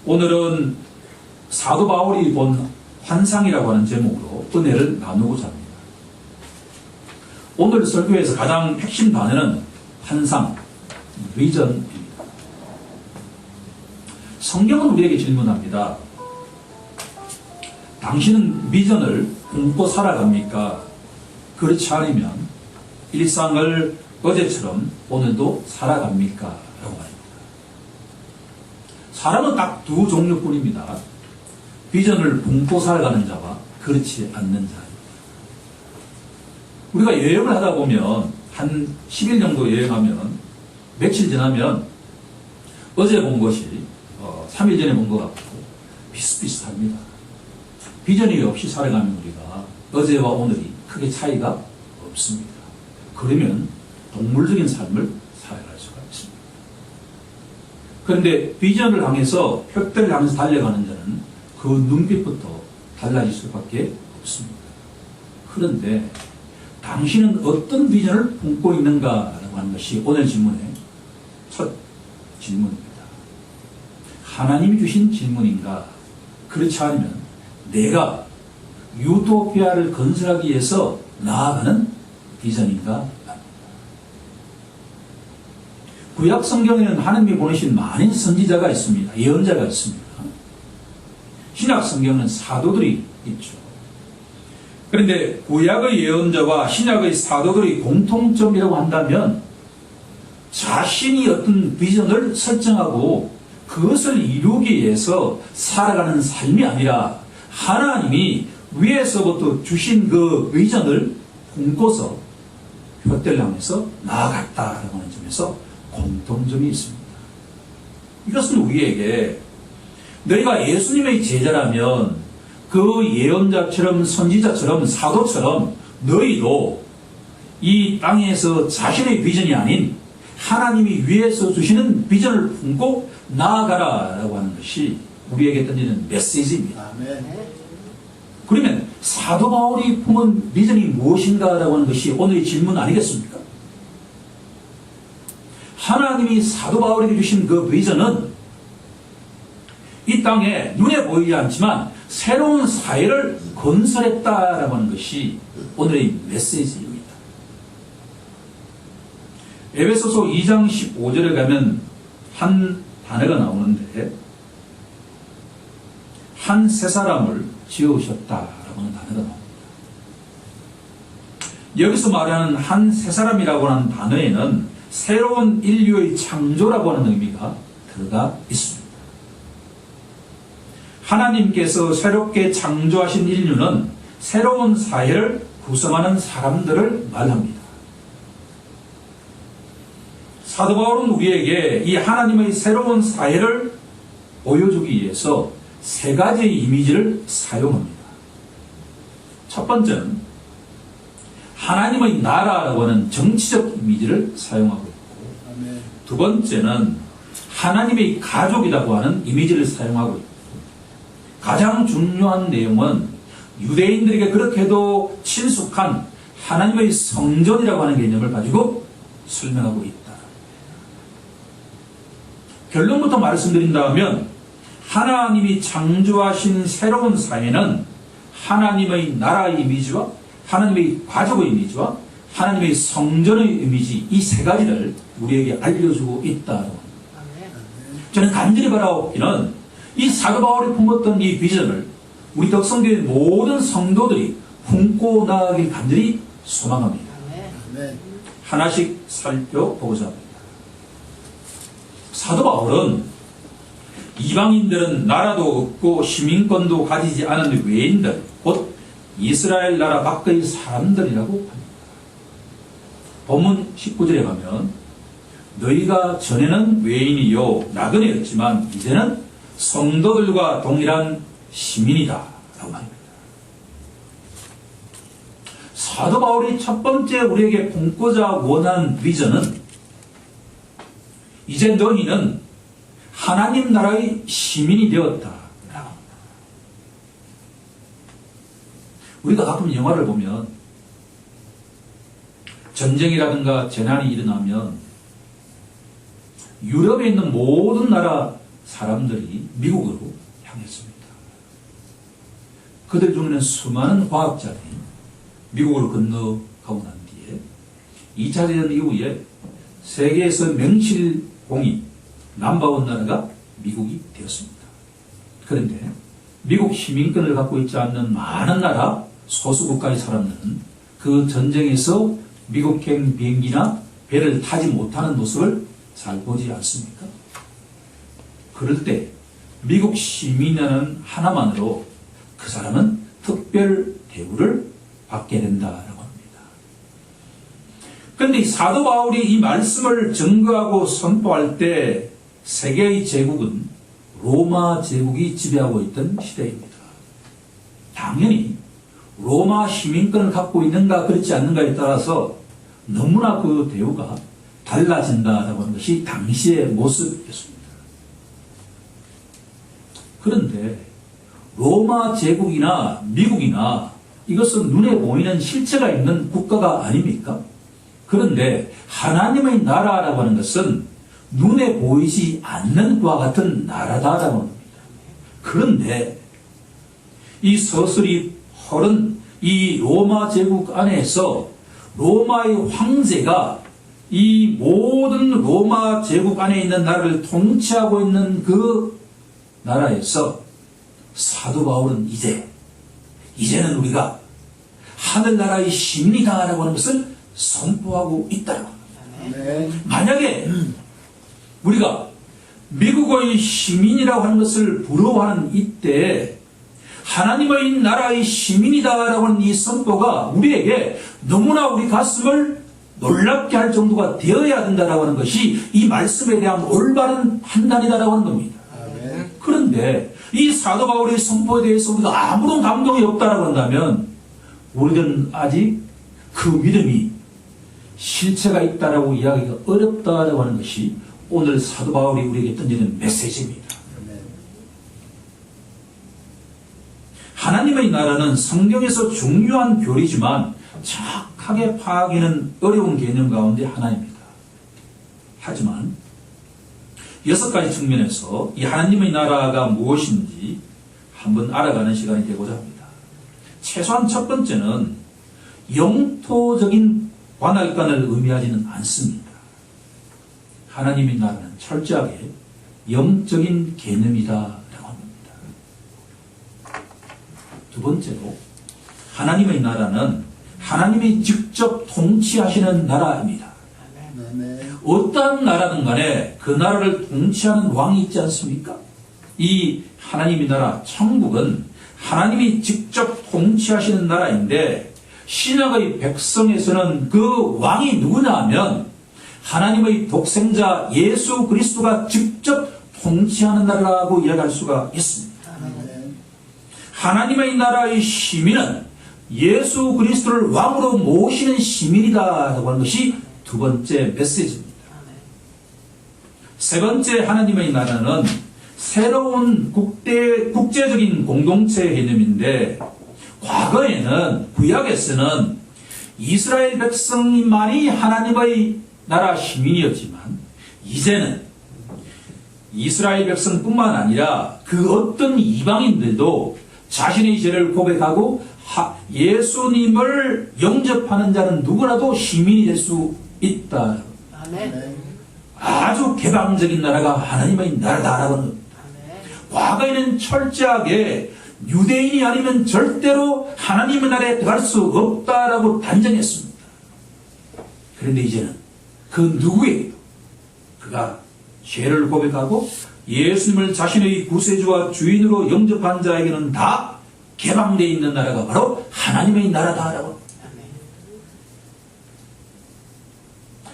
오늘은 사도 바울이 본 환상이라고 하는 제목으로 은혜를 나누고자 합니다. 오늘 설교에서 가장 핵심 단어는 환상, 비전입니다. 성경은 우리에게 질문합니다. 당신은 비전을 품고 살아갑니까? 그렇지 않으면 일상을 어제처럼 오늘도 살아갑니까? 라고 말합니다. 사람은 딱 두 종류뿐입니다. 비전을 품고 살아가는 자와 그렇지 않는 자. 우리가 여행을 하다 보면 한 10일 정도 여행하면 며칠 지나면 어제 본 것이 3일 전에 본 것 같고 비슷비슷합니다. 비전이 없이 살아가는 우리가 어제와 오늘이 크게 차이가 없습니다. 그러면 동물적인 삶을 살아갈 수가 있습니다. 그런데 비전을 향해서 획대를 향해서 달려가는 자는 그 눈빛부터 달라질 수밖에 없습니다. 그런데 당신은 어떤 비전을 품고 있는가라고 하는 것이 오늘 질문의 첫 질문입니다. 하나님이 주신 질문인가? 그렇지 않으면 내가 유토피아를 건설하기 위해서 나아가는 비전인가? 구약 성경에는 하나님이 보내신 많은 선지자가 있습니다. 예언자가 있습니다. 신약 성경은 사도들이 있죠. 그런데 구약의 예언자와 신약의 사도들의 공통점이라고 한다면 자신이 어떤 비전을 설정하고 그것을 이루기 위해서 살아가는 삶이 아니라 하나님이 위에서부터 주신 그 비전을 품고서 푯대를 향해서 나아갔다라고 하는 점에서 공통점이 있습니다. 이것은 우리에게 너희가 예수님의 제자라면 그 예언자처럼 선지자처럼 사도처럼 너희도 이 땅에서 자신의 비전이 아닌 하나님이 위에서 주시는 비전을 품고 나아가라라고 하는 것이 우리에게 던지는 메시지입니다. 그러면 사도 바울이 품은 비전이 무엇인가라고 하는 것이 오늘의 질문 아니겠습니까? 하나님이 사도 바울에게 주신 그 비전은 이 땅에 눈에 보이지 않지만 새로운 사회를 건설했다라고 하는 것이 오늘의 메시지입니다. 에베소서 2장 15절에 가면 한 단어가 나오는데 한 새 사람을 지으셨다라고 하는 단어가 나옵니다. 여기서 말하는 한 새 사람이라고 하는 단어에는 새로운 인류의 창조라고 하는 의미가 들어가 있습니다. 하나님께서 새롭게 창조하신 인류는 새로운 사회를 구성하는 사람들을 말합니다. 사도 바울은 우리에게 이 하나님의 새로운 사회를 보여주기 위해서 세 가지의 이미지를 사용합니다. 첫 번째는 하나님의 나라라고 하는 정치적 이미지를 사용하고 있고, 두 번째는 하나님의 가족이라고 하는 이미지를 사용하고 있고, 가장 중요한 내용은 유대인들에게 그렇게도 친숙한 하나님의 성전이라고 하는 개념을 가지고 설명하고 있다. 결론부터 말씀드린다면 하나님이 창조하신 새로운 사회는 하나님의 나라의 이미지와 하나님의 가족의 이미지와 하나님의 성전의 이미지, 이 세 가지를 우리에게 알려주고 있다고 합니다. 저는 간절히 바라옵기는 이 사도 바울이 품었던 이 비전을 우리 덕성교회 모든 성도들이 품고 나가길 간절히 소망합니다. 하나씩 살펴보고자 합니다. 사도 바울은 이방인들은 나라도 없고 시민권도 가지지 않은 외인들, 곧 이스라엘 나라 밖의 사람들이라고 합니다. 본문 19절에 가면 너희가 전에는 외인이요 나그네였지만 이제는 성도들과 동일한 시민이다 라고 합니다. 사도 바울이 첫 번째 우리에게 품고자 원하는 비전은 이제 너희는 하나님 나라의 시민이 되었다 라고 합니다. 우리가 가끔 영화를 보면 전쟁이라든가 재난이 일어나면 유럽에 있는 모든 나라 사람들이 미국으로 향했습니다. 그들 중에는 수많은 과학자들이 미국으로 건너가고 난 뒤에 2차 대전 이후에 세계에서 명실공히 넘버원 나라가 미국이 되었습니다. 그런데 미국 시민권을 갖고 있지 않는 많은 나라 소수국가의 사람들은 그 전쟁에서 미국행 비행기나 배를 타지 못하는 모습을 잘 보지 않습니까? 그럴 때 미국 시민이라는 하나만으로 그 사람은 특별 대우를 받게 된다라고 합니다. 그런데 이 사도 바울이 이 말씀을 증거하고 선포할 때 세계의 제국은 로마 제국이 지배하고 있던 시대입니다. 당연히 로마 시민권을 갖고 있는가 그렇지 않는가에 따라서 너무나 그 대우가 달라진다라고 하는 것이 당시의 모습이었습니다. 그런데 로마 제국이나 미국이나 이것은 눈에 보이는 실체가 있는 국가가 아닙니까? 그런데 하나님의 나라라고 하는 것은 눈에 보이지 않는 것과 같은 나라다라고 합니다. 그런데 이 서슬이 흐른 이 로마 제국 안에서 로마의 황제가 이 모든 로마 제국 안에 있는 나라를 통치하고 있는 그 나라에서 사도 바울은 이제는 우리가 하늘나라의 시민이다라고 하는 것을 선포하고 있다라고 합니다. 네. 만약에 우리가 미국의 시민이라고 하는 것을 부러워하는 이때 하나님의 나라의 시민이다라고 하는 이 선포가 우리에게 너무나 우리 가슴을 놀랍게 할 정도가 되어야 된다라고 하는 것이 이 말씀에 대한 올바른 판단이다라고 하는 겁니다. 아멘. 그런데 이 사도 바울의 선포에 대해서 우리가 아무런 감동이 없다라고 한다면 우리는 아직 그 믿음이 실체가 있다라고 이야기가 어렵다라고 하는 것이 오늘 사도 바울이 우리에게 던지는 메시지입니다. 아멘. 하나님의 나라는 성경에서 중요한 교리지만 정확하게 파악하기는 어려운 개념 가운데 하나입니다. 하지만 6가지 측면에서 이 하나님의 나라가 무엇인지 한번 알아가는 시간이 되고자 합니다. 최소한 첫 번째는 영토적인 관할관을 의미하지는 않습니다. 하나님의 나라는 철저하게 영적인 개념이다라고 합니다. 두 번째로 하나님의 나라는 하나님이 직접 통치하시는 나라입니다. 아멘. 어떠한 나라든 간에 그 나라를 통치하는 왕이 있지 않습니까? 이 하나님의 나라 천국은 하나님이 직접 통치하시는 나라인데 신약의 백성에서는 그 왕이 누구냐 하면 하나님의 독생자 예수 그리스도가 직접 통치하는 나라라고 이야기할 수가 있습니다. 아멘. 하나님의 나라의 시민은 예수 그리스도를 왕으로 모시는 시민이다라고 하는 것이 두 번째 메시지입니다. 세 번째 하나님의 나라는 새로운 국제적인 공동체 개념인데 과거에는 구약에서는 이스라엘 백성만이 하나님의 나라 시민이었지만 이제는 이스라엘 백성뿐만 아니라 그 어떤 이방인들도 자신의 죄를 고백하고 예수님을 영접하는 자는 누구라도 시민이 될 수 있다. 아멘. 아주 개방적인 나라가 하나님의 나라다라고 하는 겁니다. 과거에는 철저하게 유대인이 아니면 절대로 하나님의 나라에 들어갈 수 없다라고 단정했습니다. 그런데 이제는 그 누구에게도 그가 죄를 고백하고 예수님을 자신의 구세주와 주인으로 영접한 자에게는 다 개방되어 있는 나라가 바로 하나님의 나라다라고 합니다.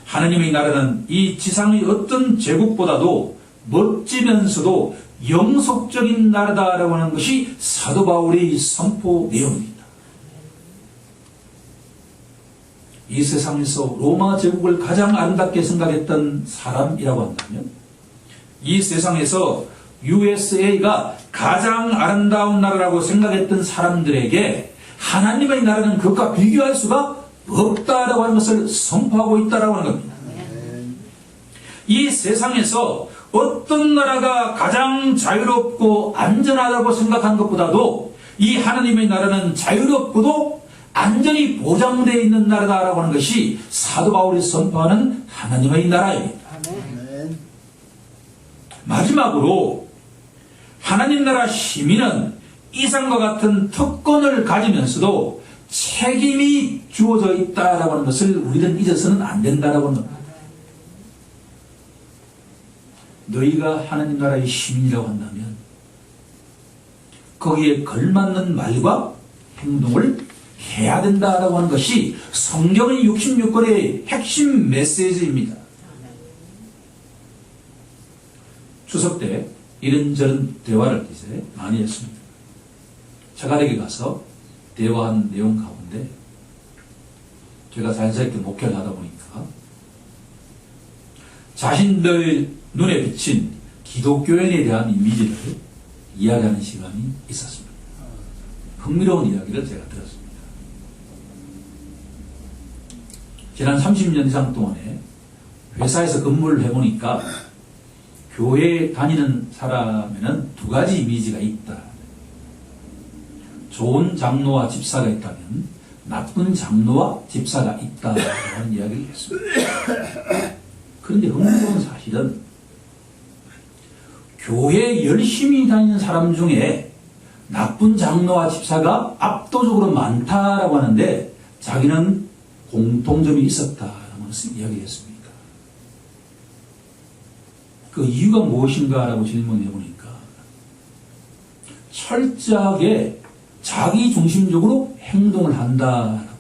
하나님의 나라는 이 지상의 어떤 제국보다도 멋지면서도 영속적인 나라다라고 하는 것이 사도 바울의 선포 내용입니다. 이 세상에서 로마 제국을 가장 아름답게 생각했던 사람이라고 한다면 이 세상에서 USA가 가장 아름다운 나라라고 생각했던 사람들에게 하나님의 나라는 그것과 비교할 수가 없다라고 하는 것을 선포하고 있다라고 하는 겁니다. 아멘. 이 세상에서 어떤 나라가 가장 자유롭고 안전하다고 생각한 것보다도 이 하나님의 나라는 자유롭고도 안전이 보장되어 있는 나라다라고 하는 것이 사도 바울이 선포하는 하나님의 나라입니다. 아멘. 마지막으로 하나님 나라 시민은 이상과 같은 특권을 가지면서도 책임이 주어져 있다라고 하는 것을 우리는 잊어서는 안 된다라고 하는 겁니다. 너희가 하나님 나라의 시민이라고 한다면 거기에 걸맞는 말과 행동을 해야 된다라고 하는 것이 성경의 66권의 핵심 메시지입니다. 추석 때 이런저런 대화를 이제 많이 했습니다. 자갈에게 가서 대화한 내용 가운데 제가 자연스럽게 목회를 하다 보니까 자신들 눈에 비친 기독교인에 대한 이미지를 이야기하는 시간이 있었습니다. 흥미로운 이야기를 제가 들었습니다. 지난 30년 이상 동안에 회사에서 근무를 해보니까 교회에 다니는 사람에는 두 가지 이미지가 있다. 좋은 장로와 집사가 있다면 나쁜 장로와 집사가 있다라는 이야기를 했습니다. 그런데 흥미로운 사실은 교회에 열심히 다니는 사람 중에 나쁜 장로와 집사가 압도적으로 많다라고 하는데 자기는 공통점이 있었다라는 것을 이야기했습니다. 그 이유가 무엇인가라고 질문해 보니까 철저하게 자기 중심적으로 행동을 한다라고.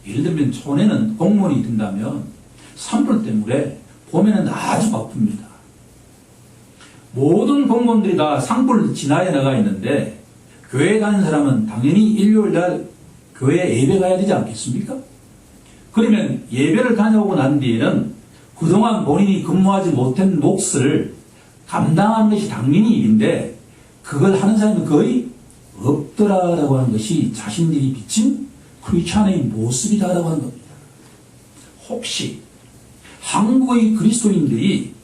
예를 들면 촌에는 공무원이 된다면 산불 때문에 봄에는 아주 바쁩니다. 모든 공무원들이 다 산불 지나에 나가 있는데 교회에 다니는 사람은 당연히 일요일날 교회에 예배 가야 되지 않겠습니까? 그러면 예배를 다녀오고 난 뒤에는 그동안 본인이 근무하지 못한 몫을 감당하는 것이 당연히 일인데 그걸 하는 사람이 거의 없더라라고 하는 것이 자신들이 비친 크리스찬의 모습이다라고 하는 겁니다. 혹시 한국의 그리스도인들이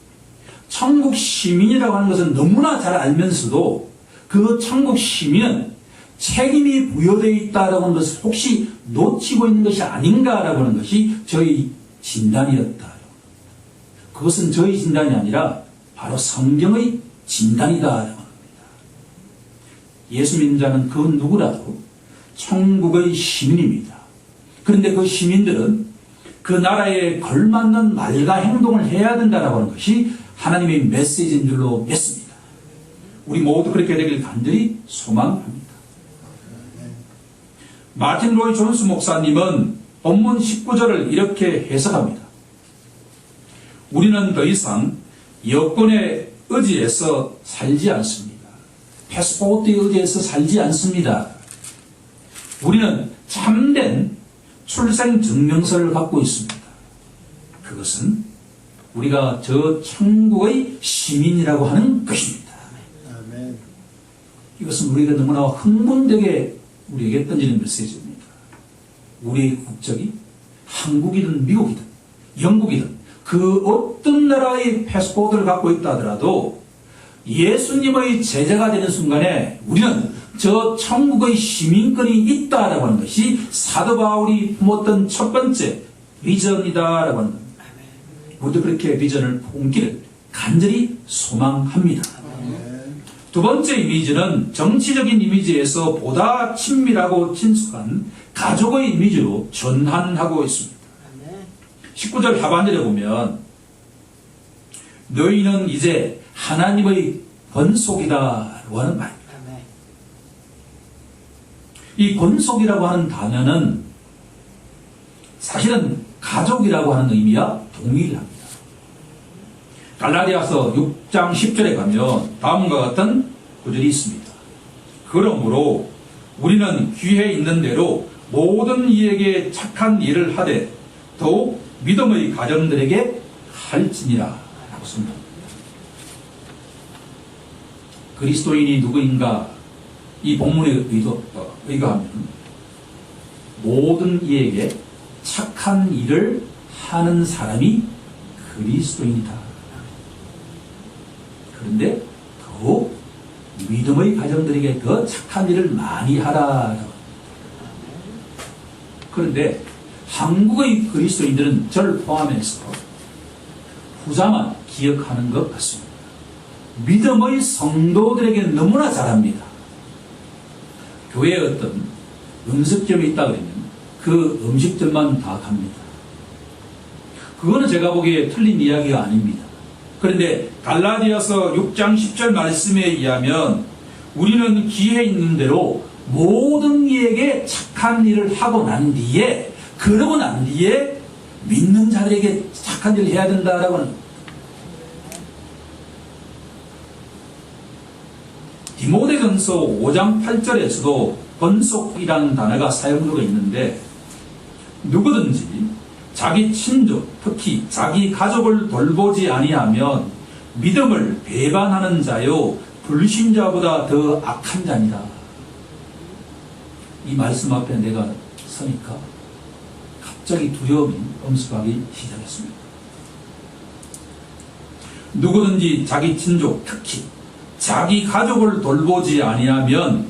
천국 시민이라고 하는 것은 너무나 잘 알면서도 그 천국 시민은 책임이 부여되어 있다라고 하는 것을 혹시 놓치고 있는 것이 아닌가라고 하는 것이 저희 진단이었다. 그것은 저희 진단이 아니라 바로 성경의 진단이다라고 합니다. 예수 믿는 자는 그 누구라도 천국의 시민입니다. 그런데 그 시민들은 그 나라에 걸맞는 말과 행동을 해야 된다라고 하는 것이 하나님의 메시지인 줄로 믿습니다. 우리 모두 그렇게 되길 간절히 소망합니다. 마틴 로이 존스 목사님은 본문 19절을 이렇게 해석합니다. 우리는 더 이상 여권에 의지해서 살지 않습니다. 패스포트에 의지해서 살지 않습니다. 우리는 참된 출생증명서를 갖고 있습니다. 그것은 우리가 저 천국의 시민이라고 하는 것입니다. 아멘. 이것은 우리가 너무나 흥분되게 우리에게 던지는 메시지입니다. 우리의 국적이 한국이든 미국이든 영국이든 그 어떤 나라의 패스포트를 갖고 있다 하더라도 예수님의 제자가 되는 순간에 우리는 저 천국의 시민권이 있다라고 하는 것이 사도 바울이 품었던 첫 번째 비전이다라고 하는 겁니다. 우리도 그렇게 비전을 품기를 간절히 소망합니다. 아멘. 두 번째 이미지는 정치적인 이미지에서 보다 친밀하고 친숙한 가족의 이미지로 전환하고 있습니다. 19절 하반절에 보면 너희는 이제 하나님의 권속이다라고 하는 말입니다. 이 권속이라고 하는 단어는 사실은 가족이라고 하는 의미와 동일합니다. 갈라디아서 6장 10절에 가면 다음과 같은 구절이 있습니다. 그러므로 우리는 귀에 있는 대로 모든 이에게 착한 일을 하되 더욱 믿음의 가정들에게 할지니라 라고 씁니다. 그리스도인이 누구인가 이 본문에 의거하면 모든 이에게 착한 일을 하는 사람이 그리스도인이다. 그런데 더욱 믿음의 가정들에게 더 착한 일을 많이 하라. 그런데 한국의 그리스도인들은 저를 포함해서 후자만 기억하는 것 같습니다. 믿음의 성도들에게 너무나 잘합니다. 교회에 어떤 음식점이 있다 그러면 그 음식점만 다 갑니다. 그거는 제가 보기에 틀린 이야기가 아닙니다. 그런데 갈라디아서 6장 10절 말씀에 의하면 우리는 기회 있는 대로 모든 이에게 착한 일을 하고 난 뒤에, 그러고 난 뒤에 믿는 자들에게 착한 일을 해야 된다라고 하는. 디모데전서 5장 8절에서도 번속이라는 단어가 사용되고 있는데, 누구든지 자기 친족, 특히 자기 가족을 돌보지 아니하면 믿음을 배반하는 자요 불신자보다 더 악한 자니라. 이 말씀 앞에 내가 서니까 갑자기 두려움이 엄습하기 시작했습니다. 누구든지 자기 친족, 특히 자기 가족을 돌보지 아니하면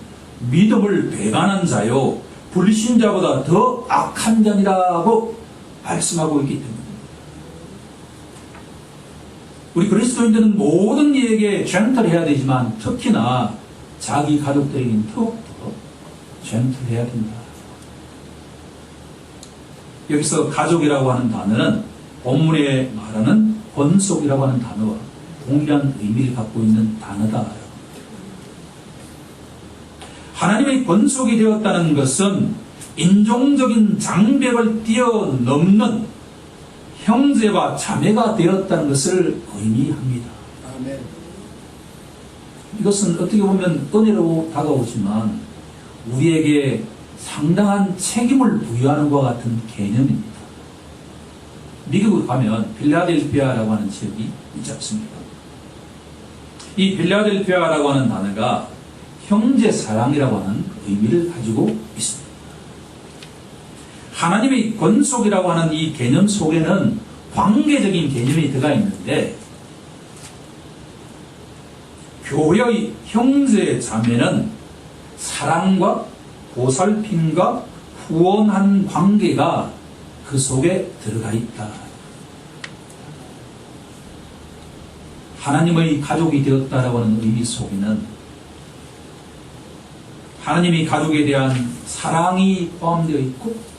믿음을 배반한 자요 불신자보다 더 악한 자니라고 말씀하고 있기 때문입니다. 우리 그리스도인들은 모든 이에게 젠틀해야 되지만 특히나 자기 가족들에게는 더욱더 젠틀해야 된다. 여기서 가족이라고 하는 단어는 본문에 말하는 권속이라고 하는 단어와 동일한 의미를 갖고 있는 단어다. 하나님의 권속이 되었다는 것은 인종적인 장벽을 뛰어넘는 형제와 자매가 되었다는 것을 의미합니다. 아멘. 이것은 어떻게 보면 은혜로 다가오지만 우리에게 상당한 책임을 부여하는 것과 같은 개념입니다. 미국에 가면 필라델피아라고 하는 지역이 있지 않습니까? 이 필라델피아라고 하는 단어가 형제 사랑이라고 하는 의미를 가지고 있습니다. 하나님의 권속이라고 하는 이 개념 속에는 관계적인 개념이 들어가 있는데, 교회의 형제 자매는 사랑과 보살핌과 후원한 관계가 그 속에 들어가 있다. 하나님의 가족이 되었다라고 하는 의미 속에는 하나님의 가족에 대한 사랑이 포함되어 있고,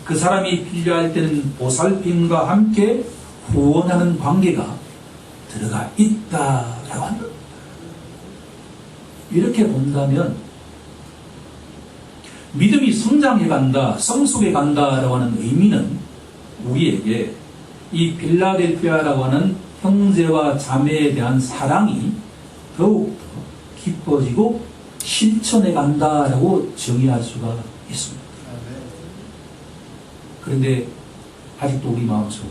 그 사람이 필요할 때는 보살핌과 함께 후원하는 관계가 들어가 있다라고 한다. 이렇게 본다면 믿음이 성장해 간다, 성숙해 간다라고 하는 의미는 우리에게 이 필라델피아라고 하는 형제와 자매에 대한 사랑이 더욱더 깊어지고 실천해 간다라고 정의할 수가 있습니다. 그런데 아직도 우리 마음속에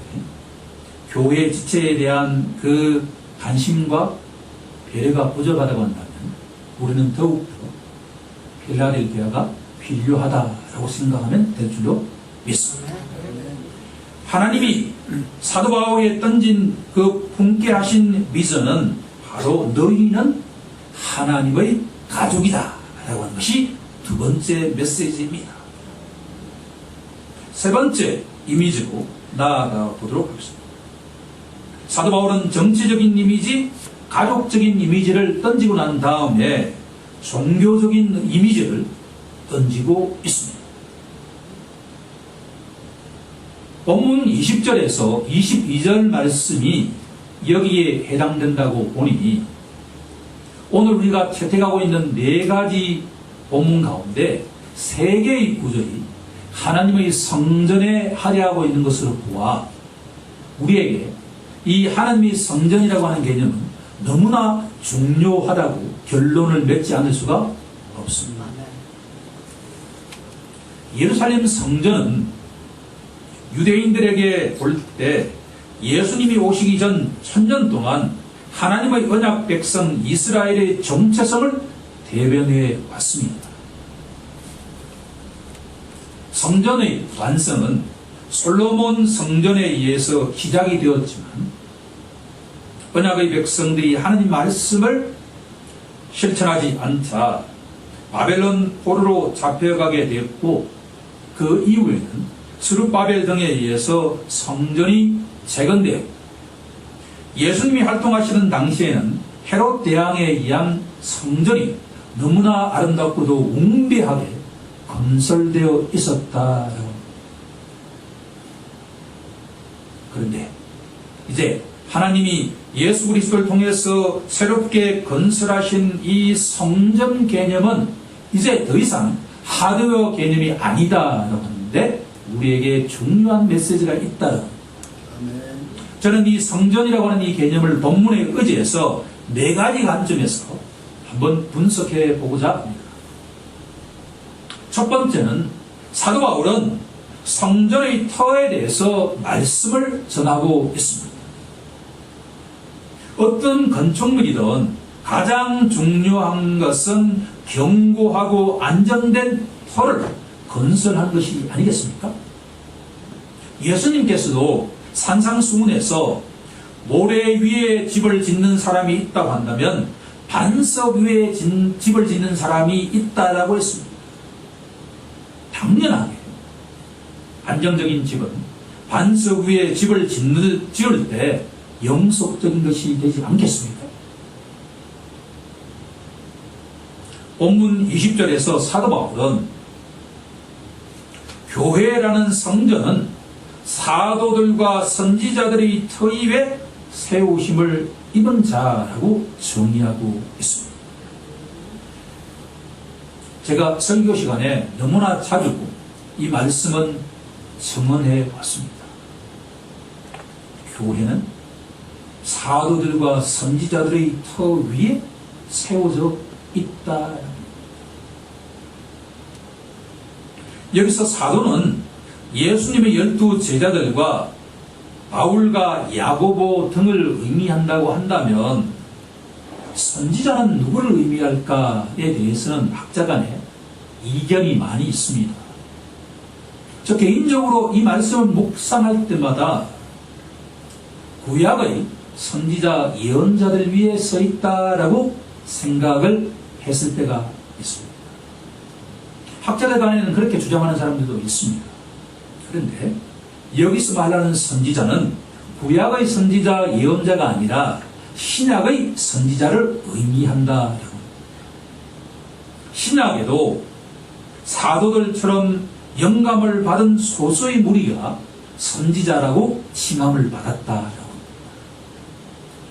교회 지체에 대한 그 관심과 배려가 부족하다고 한다면 우리는 더욱더 필라델피아가 필요하다라고 생각하면 될 줄로 믿습니다. 하나님이 사도 바울에게 던진 그 품게 하신 비전은 바로 너희는 하나님의 가족이다 라고 하는 것이 두 번째 메시지입니다. 세 번째 이미지로 나아가 보도록 하겠습니다. 사도 바울은 정치적인 이미지, 가족적인 이미지를 던지고 난 다음에 종교적인 이미지를 던지고 있습니다. 본문 20절에서 22절 말씀이 여기에 해당된다고 보니 오늘 우리가 채택하고 있는 네 가지 본문 가운데 세 개의 구절이 하나님의 성전에 할애하고 있는 것으로 보아 우리에게 이 하나님의 성전이라고 하는 개념은 너무나 중요하다고 결론을 맺지 않을 수가 없습니다. 예루살렘 성전은 유대인들에게 볼 때 예수님이 오시기 전 1000년 동안 하나님의 언약 백성 이스라엘의 정체성을 대변해 왔습니다. 성전의 완성은 솔로몬 성전에 의해서 시작이 되었지만 언약의 백성들이 하나님 말씀을 실천하지 않자 바벨론 포로로 잡혀가게 되었고, 그 이후에는 스룹바벨 등에 의해서 성전이 재건되었고, 예수님이 활동하시는 당시에는 헤롯 대왕에 의한 성전이 너무나 아름답고도 웅비하게 건설되어 있었다라고 합니다. 그런데 이제 하나님이 예수 그리스도를 통해서 새롭게 건설하신 이 성전 개념은 이제 더 이상 하드웨어 개념이 아니다라고 하는데, 우리에게 중요한 메시지가 있다. 아멘. 저는 이 성전이라고 하는 이 개념을 본문에 의지해서 네 가지 관점에서 한번 분석해 보고자 합니다. 첫 번째는 사도 바울은 성전의 터에 대해서 말씀을 전하고 있습니다. 어떤 건축물이든 가장 중요한 것은 견고하고 안정된 터를 건설하는 것이 아니겠습니까? 예수님께서도 산상수훈에서 모래 위에 집을 짓는 사람이 있다고 한다면 반석 위에 집을 짓는 사람이 있다라고 했습니다. 당연하게 안정적인 집은 반석 위에 집을 지을 때 영속적인 것이 되지 않겠습니까? 본문 20절에서 사도 바울은 교회라는 성전은 사도들과 선지자들의 터 위에 세우심을 입은 자라고 정의하고 있습니다. 제가 설교 시간에 너무나 자주 이 말씀은 증언해 왔습니다. 교회는 사도들과 선지자들의 터 위에 세워져 있다. 여기서 사도는 예수님의 12 제자들과 바울과 야고보 등을 의미한다고 한다면, 선지자는 누구를 의미할까에 대해서는 학자 간에 이견이 많이 있습니다. 저 개인적으로 이 말씀을 묵상할 때마다 구약의 선지자 예언자들 위에 서 있다라고 생각을 했을 때가 있습니다. 학자들 간에는 그렇게 주장하는 사람들도 있습니다. 그런데 여기서 말하는 선지자는 구약의 선지자 예언자가 아니라 신약의 선지자를 의미한다. 신약에도 사도들처럼 영감을 받은 소수의 무리가 선지자라고 칭함을 받았다라고.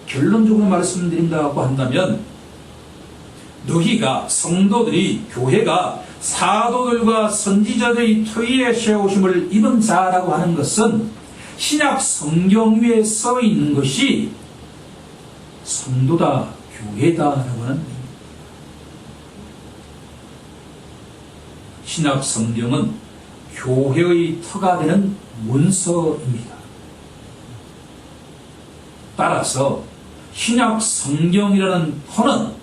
결론적으로 말씀드린다고 한다면, 너희가 성도들이, 교회가 사도들과 선지자들의 터 위에 세우심을 입은 자라고 하는 것은 신약 성경 위에 써 있는 것이 성도다, 교회다라고 하는 의미입니다. 신약 성경은 교회의 터가 되는 문서입니다. 따라서 신약 성경이라는 터는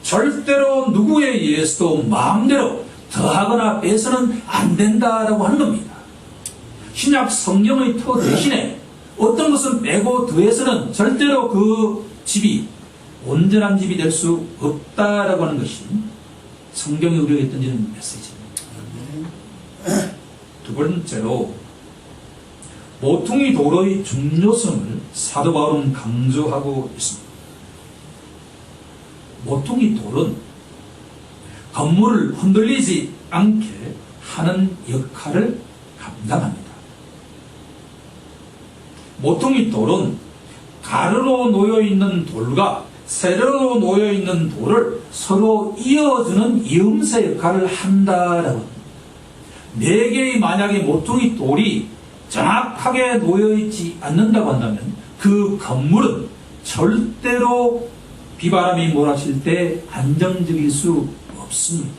절대로 누구에 의해서도 마음대로 더하거나 빼서는 안 된다라고 하는 겁니다. 신약 성경의 터 대신에 어떤 것은 빼고 더해서는 절대로 그 집이 온전한 집이 될 수 없다라고 하는 것이 성경이 우리에게 던지는 메시지입니다. 두 번째로, 모퉁이 돌의 중요성을 사도 바울은 강조하고 있습니다. 모퉁이 돌은 건물을 흔들리지 않게 하는 역할을 감당합니다. 모퉁이 돌은 가르로 놓여있는 돌과 세로로 놓여있는 돌을 서로 이어주는 이음새 역할을 한다라고 합니다. 4개의 만약에 모퉁이 돌이 정확하게 놓여있지 않는다고 한다면 그 건물은 절대로 비바람이 몰아칠 때 안정적일 수 없습니다.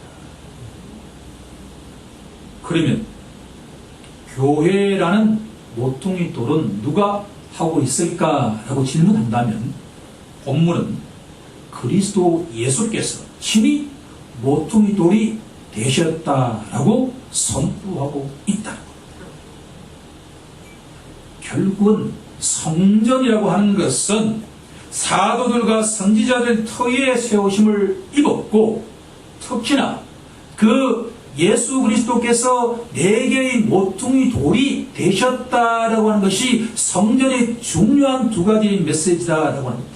그러면 교회라는 모퉁이 돌은 누가 하고 있을까라고 질문한다면, 본문은 그리스도 예수께서 친히 모퉁이 돌이 되셨다라고 선포하고 있다. 결국은 성전이라고 하는 것은 사도들과 선지자들 터위에 세우심을 입었고, 특히나 그 예수 그리스도께서 네 개의 모퉁이 돌이 되셨다라고 하는 것이 성전의 중요한 두 가지 메시지다라고 합니다.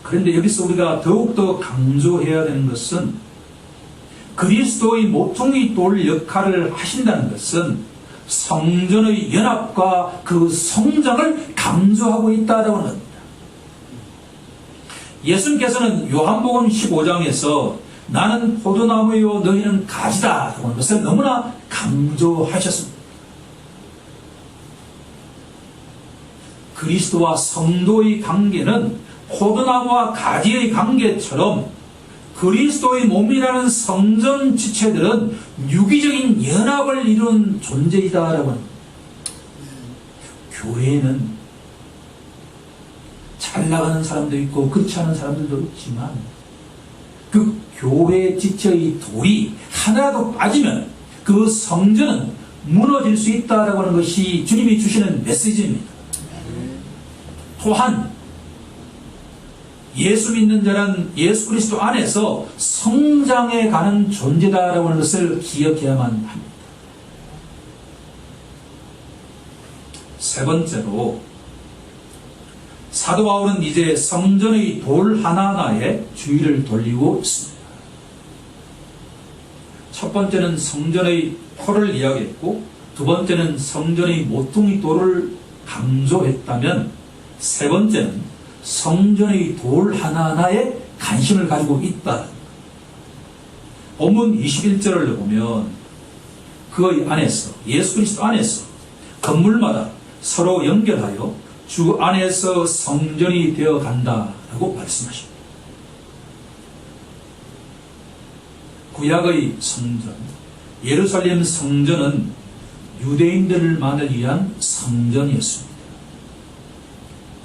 그런데 여기서 우리가 더욱더 강조해야 되는 것은 그리스도의 모퉁이 돌 역할을 하신다는 것은 성전의 연합과 그 성장을 강조하고 있다라고 하는 겁니다. 예수님께서는 요한복음 15장에서 나는 포도나무요 너희는 가지다 라고 하는 것을 너무나 강조하셨습니다. 그리스도와 성도의 관계는 포도나무와 가지의 관계처럼 그리스도의 몸이라는 성전 지체들은 유기적인 연합을 이룬 존재이다라고 합니다. 교회는 잘 나가는 사람도 있고 그렇지 않은 사람들도 있지만 그 교회 지체의 돌이 하나라도 빠지면 그 성전은 무너질 수 있다라고 하는 것이 주님이 주시는 메시지입니다. 또한 예수 믿는 자는 예수 그리스도 안에서 성장해 가는 존재다라고 하는 것을 기억해야만 합니다. 세 번째로 사도 바울은 이제 성전의 돌 하나하나에 주의를 돌리고 있습니다. 첫 번째는 성전의 토를 이야기했고 두 번째는 성전의 모퉁이 돌을 강조했다면 세 번째는 성전의 돌 하나하나에 관심을 가지고 있다. 본문 21절을 보면 그 안에서 예수 그리스도 안에서 건물마다 서로 연결하여 주 안에서 성전이 되어 간다라고 말씀하십니다. 구약의 성전, 예루살렘 성전은 유대인들만을 위한 성전이었습니다.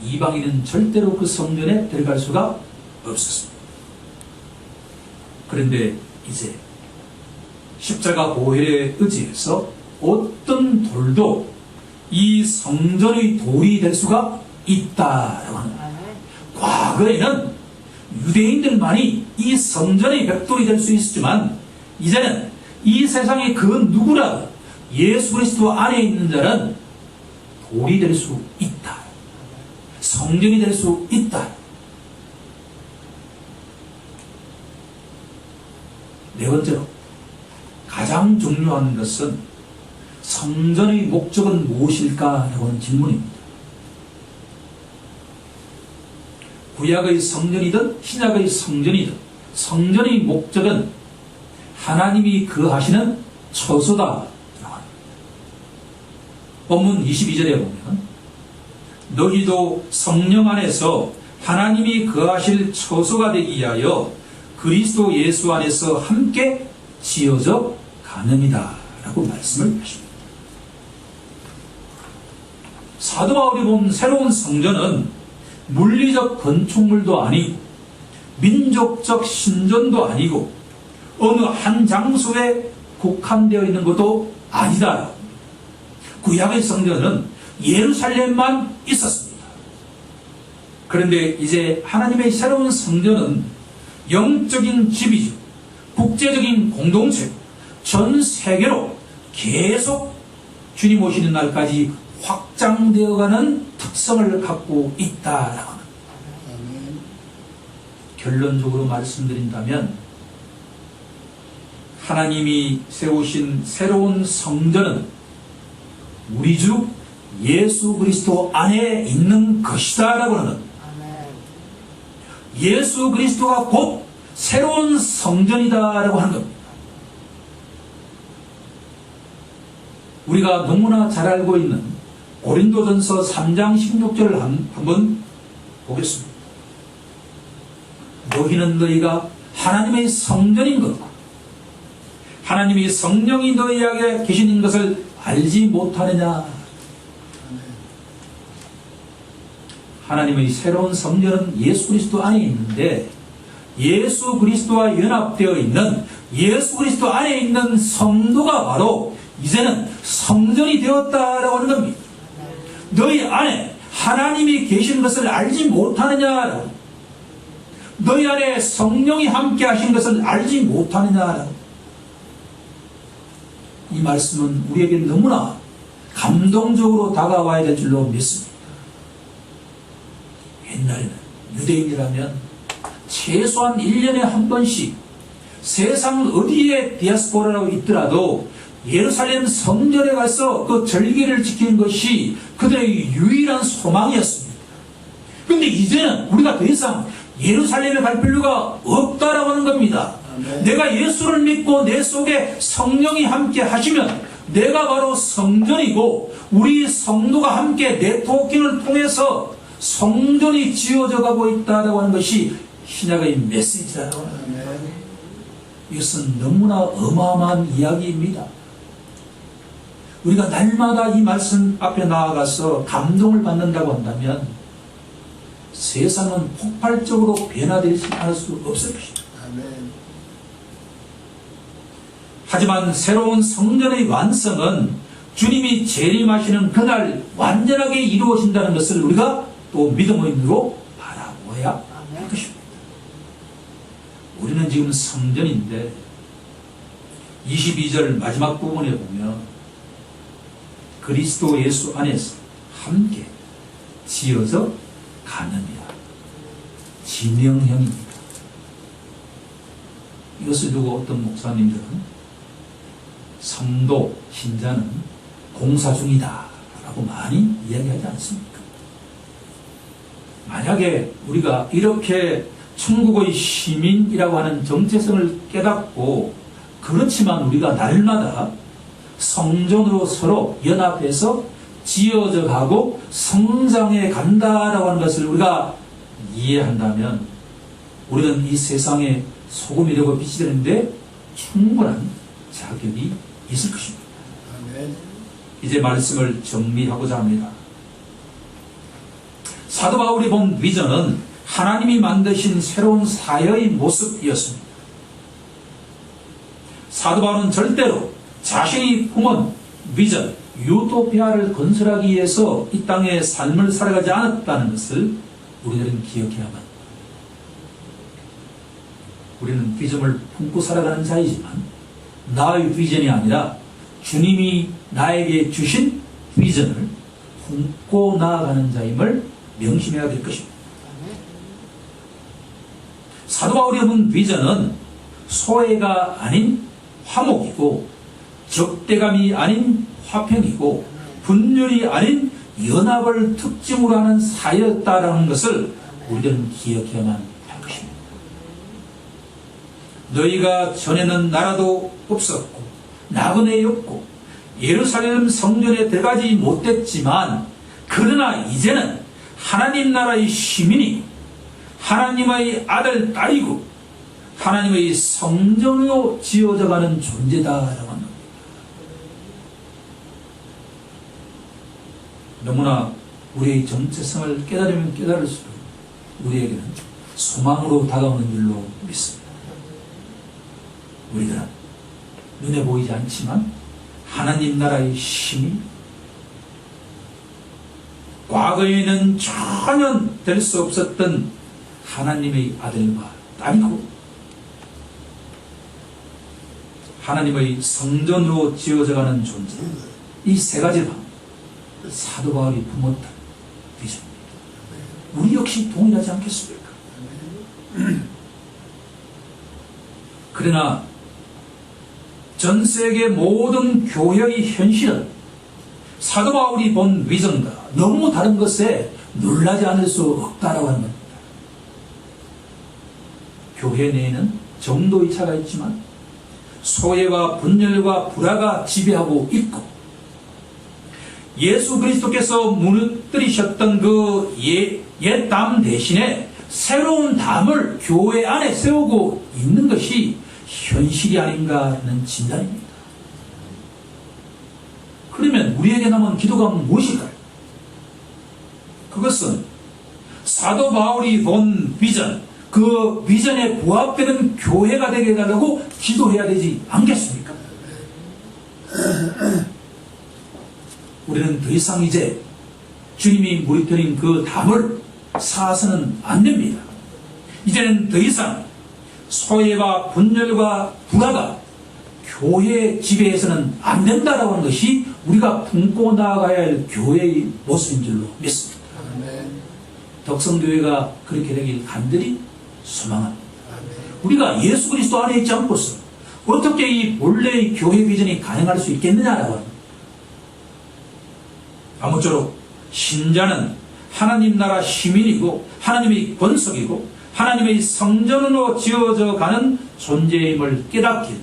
이방인은 절대로 그 성전에 들어갈 수가 없었습니다. 그런데 이제 십자가 보혈에 의지해서 어떤 돌도 이 성전의 돌이 될 수가 있다라고 합니다. 과거에는 유대인들만이 이 성전의 벽돌이 될 수 있었지만 이제는 이 세상의 그 누구라도 예수 그리스도 안에 있는 자는 돌이 될 수 있다. 성전이 될 수 있다. 네 번째로 가장 중요한 것은 성전의 목적은 무엇일까라고 하는 질문입니다. 구약의 성전이든 신약의 성전이든 성전의 목적은 하나님이 거하시는 처소다. 본문 22절에 보면 너희도 성령 안에서 하나님이 거하실 처소가 되기 위하여 그리스도 예수 안에서 함께 지어져 가느니라 라고 말씀을 하십니다. 사도 바울이 본 새로운 성전은 물리적 건축물도 아니고 민족적 신전도 아니고 어느 한 장소에 국한되어 있는 것도 아니다. 구약의 성전은 예루살렘만 있었습니다. 그런데 이제 하나님의 새로운 성전은 영적인 집이죠. 국제적인 공동체고 전 세계로 계속 주님 오시는 날까지 확장되어가는 특성을 갖고 있다라고 합니다. 결론적으로 말씀드린다면 하나님이 세우신 새로운 성전은 우리 주 예수 그리스도 안에 있는 것이다라고 하는 겁니다. 예수 그리스도가 곧 새로운 성전이다라고 하는 겁니다. 우리가 너무나 잘 알고 있는 고린도전서 3장 16절을 한번 보겠습니다. 너희는 너희가 하나님의 성전인 것과 하나님이 성령이 너희에게 계시는 것을 알지 못하느냐. 하나님의 새로운 성전은 예수 그리스도 안에 있는데 예수 그리스도와 연합되어 있는 예수 그리스도 안에 있는 성도가 바로 이제는 성전이 되었다라고 하는 겁니다. 너희 안에 하나님이 계신 것을 알지 못하느냐? 너희 안에 성령이 함께 하신 것을 알지 못하느냐? 이 말씀은 우리에게 너무나 감동적으로 다가와야 될 줄로 믿습니다. 옛날에는 유대인이라면 최소한 1년에 한 번씩 세상 어디에 디아스포라라고 있더라도 예루살렘 성전에 가서 그 절기를 지키는 것이 그들의 유일한 소망이었습니다. 그런데 이제는 우리가 더 이상 예루살렘에 갈 필요가 없다라고 하는 겁니다. 아멘. 내가 예수를 믿고 내 속에 성령이 함께 하시면 내가 바로 성전이고 우리 성도가 함께 네트워킹을 통해서 성전이 지어져 가고 있다라고 하는 것이 신약의 메시지라고 합니다. 아멘. 이것은 너무나 어마어마한 이야기입니다. 우리가 날마다 이 말씀 앞에 나아가서 감동을 받는다고 한다면 세상은 폭발적으로 변화되지 않을 수 없을 것입니다. 아멘. 하지만 새로운 성전의 완성은 주님이 재림하시는 그날 완전하게 이루어진다는 것을 우리가 또 믿음으로 바라보아야 할 것입니다. 우리는 지금 성전인데 22절 마지막 부분에 보면 그리스도 예수 안에서 함께 지어져 가느니라. 지명형입니다. 이것을 두고 어떤 목사님들은 성도, 신자는 공사 중이다 라고 많이 이야기하지 않습니까? 만약에 우리가 이렇게 천국의 시민이라고 하는 정체성을 깨닫고 그렇지만 우리가 날마다 성전으로 서로 연합해서 지어져 가고 성장해 간다라고 하는 것을 우리가 이해한다면 우리는 이 세상에 소금이 되고 빛이 되는데 충분한 자격이 있을 것입니다. 아멘. 이제 말씀을 정리하고자 합니다. 사도 바울이 본 비전은 하나님이 만드신 새로운 사회의 모습이었습니다. 사도 바울은 절대로 자신이 품은 비전, 유토피아를 건설하기 위해서 이 땅에 삶을 살아가지 않았다는 것을 우리들은 기억해야만 합니다. 우리는 비전을 품고 살아가는 자이지만 나의 비전이 아니라 주님이 나에게 주신 비전을 품고 나아가는 자임을 명심해야 될 것입니다. 사도 바울이 본 비전은 소외가 아닌 화목이고 적대감이 아닌 화평이고 분열이 아닌 연합을 특징으로 하는 사회였다라는 것을 우리들은 기억해야만 할 것입니다. 너희가 전에는 나라도 없었고 나그네였고 예루살렘 성전에 들어가지 못했지만 그러나 이제는 하나님 나라의 시민이 하나님의 아들 딸이고 하나님의 성전으로 지어져가는 존재다라고 하는 겁니다. 너무나 우리의 정체성을 깨달으면 깨달을수록 우리에게는 소망으로 다가오는 줄로 믿습니다. 우리들은 눈에 보이지 않지만 하나님 나라의 시민, 과거에는 전혀 될 수 없었던 하나님의 아들과 딸이고 하나님의 성전으로 지어져가는 존재, 이 세 가지가 사도 바울이 품었던 비전입니다. 우리 역시 동일하지 않겠습니까? 그러나 전 세계 모든 교회의 현실은 사도 바울이 본 비전과 너무 다른 것에 놀라지 않을 수 없다라고 하는 겁니다. 교회 내에는 정도의 차가 있지만 소외와 분열과 불화가 지배하고 있고 예수 그리스도께서 무너뜨리셨던 그 옛 담 대신에 새로운 담을 교회 안에 세우고 있는 것이 현실이 아닌가 하는 진단입니다. 그러면 우리에게 남은 기도가 무엇일까요? 그것은 사도 바울이 본 비전, 그 비전에 부합되는 교회가 되게 해달라고 기도해야 되지 않겠습니까? 우리는 더 이상 이제 주님이 물들인 그 담을 사서는 안 됩니다. 이제는 더 이상 소외와 분열과 불화가 교회 지배에서는 안 된다라고 하는 것이 우리가 품고 나아가야 할 교회의 모습인 줄로 믿습니다. 아멘. 덕성교회가 그렇게 되길 간절히 소망합니다. 아멘. 우리가 예수 그리스도 안에 있지 않고서 어떻게 이 본래의 교회 비전이 가능할 수 있겠느냐라고 합니다. 아무쪼록 신자는 하나님 나라 시민이고 하나님의 권속이고 하나님의 성전으로 지어져 가는 존재임을 깨닫길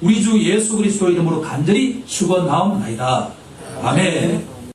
우리 주 예수 그리스도 이름으로 간절히 축원하옵나이다. 아멘.